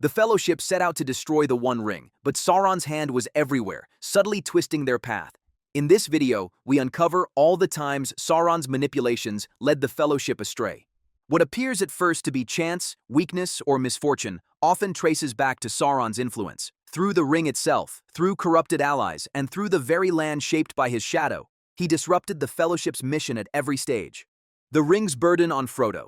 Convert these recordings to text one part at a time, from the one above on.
The Fellowship set out to destroy the One Ring, but Sauron's hand was everywhere, subtly twisting their path. In this video, we uncover all the times Sauron's manipulations led the Fellowship astray. What appears at first to be chance, weakness, or misfortune often traces back to Sauron's influence. Through the ring itself, through corrupted allies, and through the very land shaped by his shadow, he disrupted the Fellowship's mission at every stage. The ring's burden on Frodo.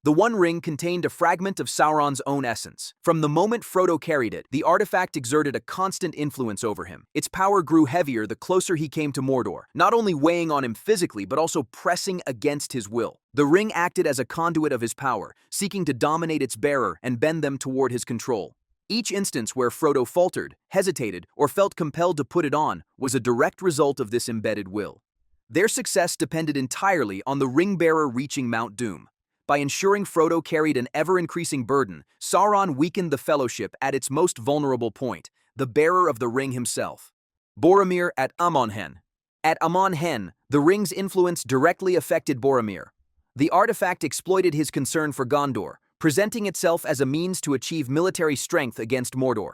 The One Ring contained a fragment of Sauron's own essence. From the moment Frodo carried it, the artifact exerted a constant influence over him. Its power grew heavier the closer he came to Mordor, not only weighing on him physically but also pressing against his will. The ring acted as a conduit of his power, seeking to dominate its bearer and bend them toward his control. Each instance where Frodo faltered, hesitated, or felt compelled to put it on was a direct result of this embedded will. Their success depended entirely on the ring-bearer reaching Mount Doom. By ensuring Frodo carried an ever-increasing burden, Sauron weakened the Fellowship at its most vulnerable point, the bearer of the ring himself. Boromir at Amon Hen. At Amon Hen, the ring's influence directly affected Boromir. The artifact exploited his concern for Gondor, presenting itself as a means to achieve military strength against Mordor.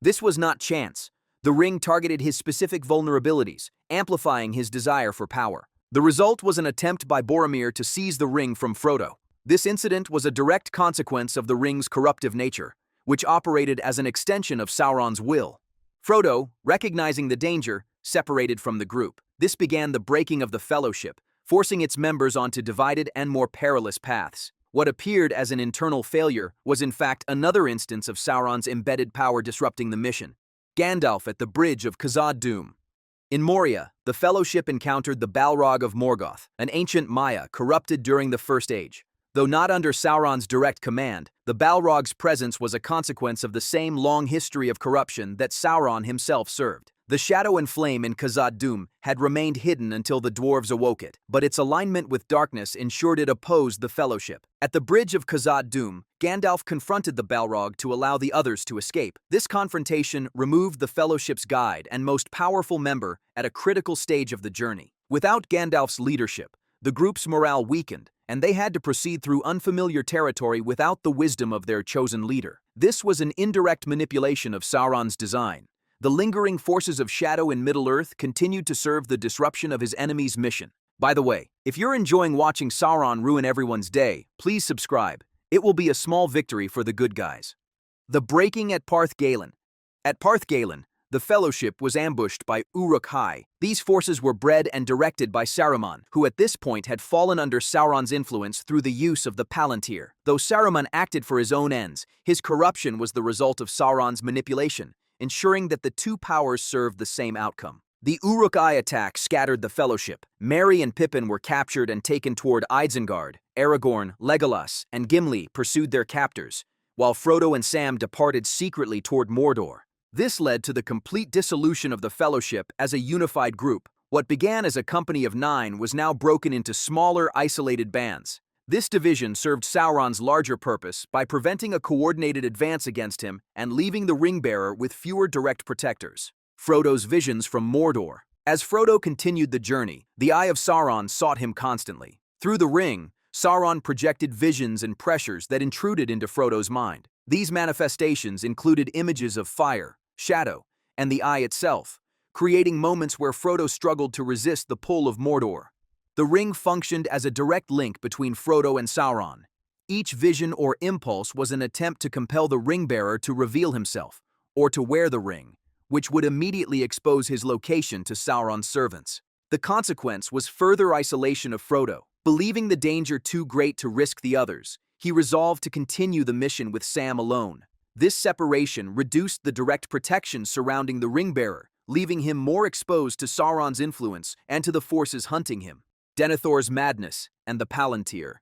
This was not chance. The ring targeted his specific vulnerabilities, amplifying his desire for power. The result was an attempt by Boromir to seize the ring from Frodo. This incident was a direct consequence of the ring's corruptive nature, which operated as an extension of Sauron's will. Frodo, recognizing the danger, separated from the group. This began the breaking of the Fellowship, forcing its members onto divided and more perilous paths. What appeared as an internal failure was in fact another instance of Sauron's embedded power disrupting the mission. Gandalf at the bridge of Khazad-dûm. In Moria, the Fellowship encountered the Balrog of Morgoth, an ancient Maya corrupted during the First Age. Though not under Sauron's direct command, the Balrog's presence was a consequence of the same long history of corruption that Sauron himself served. The shadow and flame in Khazad-dûm had remained hidden until the dwarves awoke it, but its alignment with darkness ensured it opposed the Fellowship. At the bridge of Khazad-dûm, Gandalf confronted the Balrog to allow the others to escape. This confrontation removed the Fellowship's guide and most powerful member at a critical stage of the journey. Without Gandalf's leadership, the group's morale weakened, and they had to proceed through unfamiliar territory without the wisdom of their chosen leader. This was an indirect manipulation of Sauron's design. The lingering forces of Shadow in Middle-earth continued to serve the disruption of his enemy's mission. By the way, if you're enjoying watching Sauron ruin everyone's day, please subscribe. It will be a small victory for the good guys. The breaking at Parth Galen. At Parth Galen, the Fellowship was ambushed by Uruk-hai. These forces were bred and directed by Saruman, who at this point had fallen under Sauron's influence through the use of the Palantir. Though Saruman acted for his own ends, his corruption was the result of Sauron's manipulation, ensuring that the two powers served the same outcome. The Uruk-hai attack scattered the Fellowship. Merry and Pippin were captured and taken toward Isengard. Aragorn, Legolas, and Gimli pursued their captors, while Frodo and Sam departed secretly toward Mordor. This led to the complete dissolution of the Fellowship as a unified group. What began as a company of 9 was now broken into smaller, isolated bands. This division served Sauron's larger purpose by preventing a coordinated advance against him and leaving the ring-bearer with fewer direct protectors. Frodo's visions from Mordor. As Frodo continued the journey, the Eye of Sauron sought him constantly. Through the ring, Sauron projected visions and pressures that intruded into Frodo's mind. These manifestations included images of fire, shadow, and the eye itself, creating moments where Frodo struggled to resist the pull of Mordor. The ring functioned as a direct link between Frodo and Sauron. Each vision or impulse was an attempt to compel the ring-bearer to reveal himself, or to wear the ring, which would immediately expose his location to Sauron's servants. The consequence was further isolation of Frodo. Believing the danger too great to risk the others, he resolved to continue the mission with Sam alone. This separation reduced the direct protection surrounding the ring-bearer, leaving him more exposed to Sauron's influence and to the forces hunting him. Denethor's madness and the Palantir.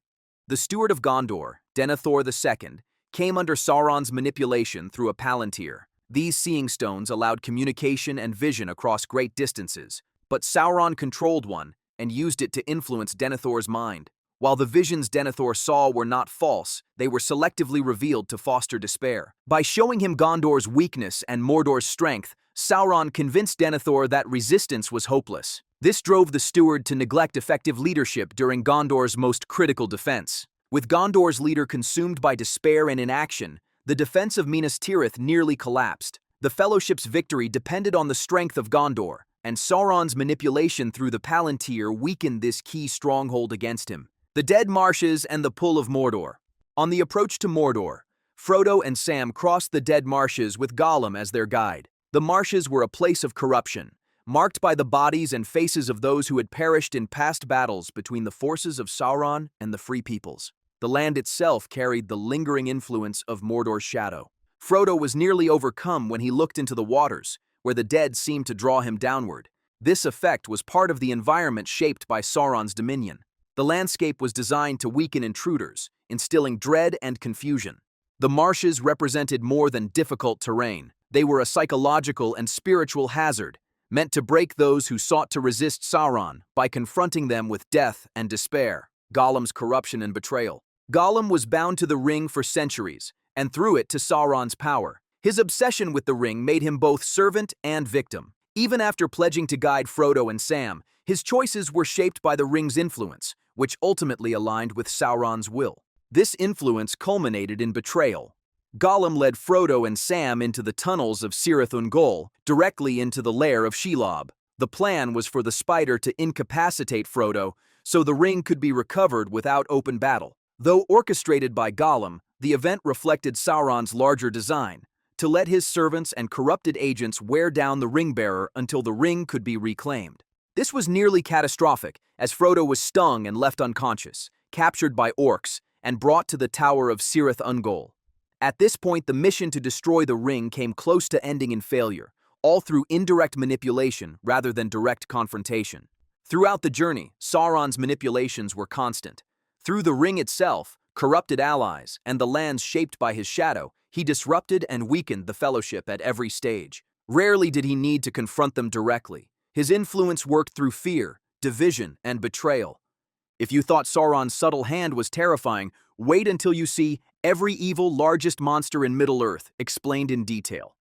The steward of Gondor, Denethor II, came under Sauron's manipulation through a Palantir. These seeing stones allowed communication and vision across great distances, but Sauron controlled one and used it to influence Denethor's mind. While the visions Denethor saw were not false, they were selectively revealed to foster despair. By showing him Gondor's weakness and Mordor's strength, Sauron convinced Denethor that resistance was hopeless. This drove the steward to neglect effective leadership during Gondor's most critical defense. With Gondor's leader consumed by despair and inaction, the defense of Minas Tirith nearly collapsed. The Fellowship's victory depended on the strength of Gondor, and Sauron's manipulation through the Palantir weakened this key stronghold against him. The Dead Marshes and the Pull of Mordor. On the approach to Mordor, Frodo and Sam crossed the Dead Marshes with Gollum as their guide. The marshes were a place of corruption, marked by the bodies and faces of those who had perished in past battles between the forces of Sauron and the Free Peoples. The land itself carried the lingering influence of Mordor's shadow. Frodo was nearly overcome when he looked into the waters, where the dead seemed to draw him downward. This effect was part of the environment shaped by Sauron's dominion. The landscape was designed to weaken intruders, instilling dread and confusion. The marshes represented more than difficult terrain. They were a psychological and spiritual hazard, meant to break those who sought to resist Sauron by confronting them with death and despair. Gollum's corruption and betrayal. Gollum was bound to the ring for centuries, and through it to Sauron's power. His obsession with the ring made him both servant and victim. Even after pledging to guide Frodo and Sam, his choices were shaped by the ring's influence, which ultimately aligned with Sauron's will. This influence culminated in betrayal. Gollum led Frodo and Sam into the tunnels of Cirith Ungol, directly into the lair of Shelob. The plan was for the spider to incapacitate Frodo, so the ring could be recovered without open battle. Though orchestrated by Gollum, the event reflected Sauron's larger design, to let his servants and corrupted agents wear down the ring-bearer until the ring could be reclaimed. This was nearly catastrophic, as Frodo was stung and left unconscious, captured by orcs, and brought to the Tower of Cirith Ungol. At this point, the mission to destroy the ring came close to ending in failure, all through indirect manipulation rather than direct confrontation. Throughout the journey, Sauron's manipulations were constant. Through the ring itself, corrupted allies, and the lands shaped by his shadow, he disrupted and weakened the Fellowship at every stage. Rarely did he need to confront them directly. His influence worked through fear, division, and betrayal. If you thought Sauron's subtle hand was terrifying, wait until you see every evil largest monster in Middle-earth explained in detail.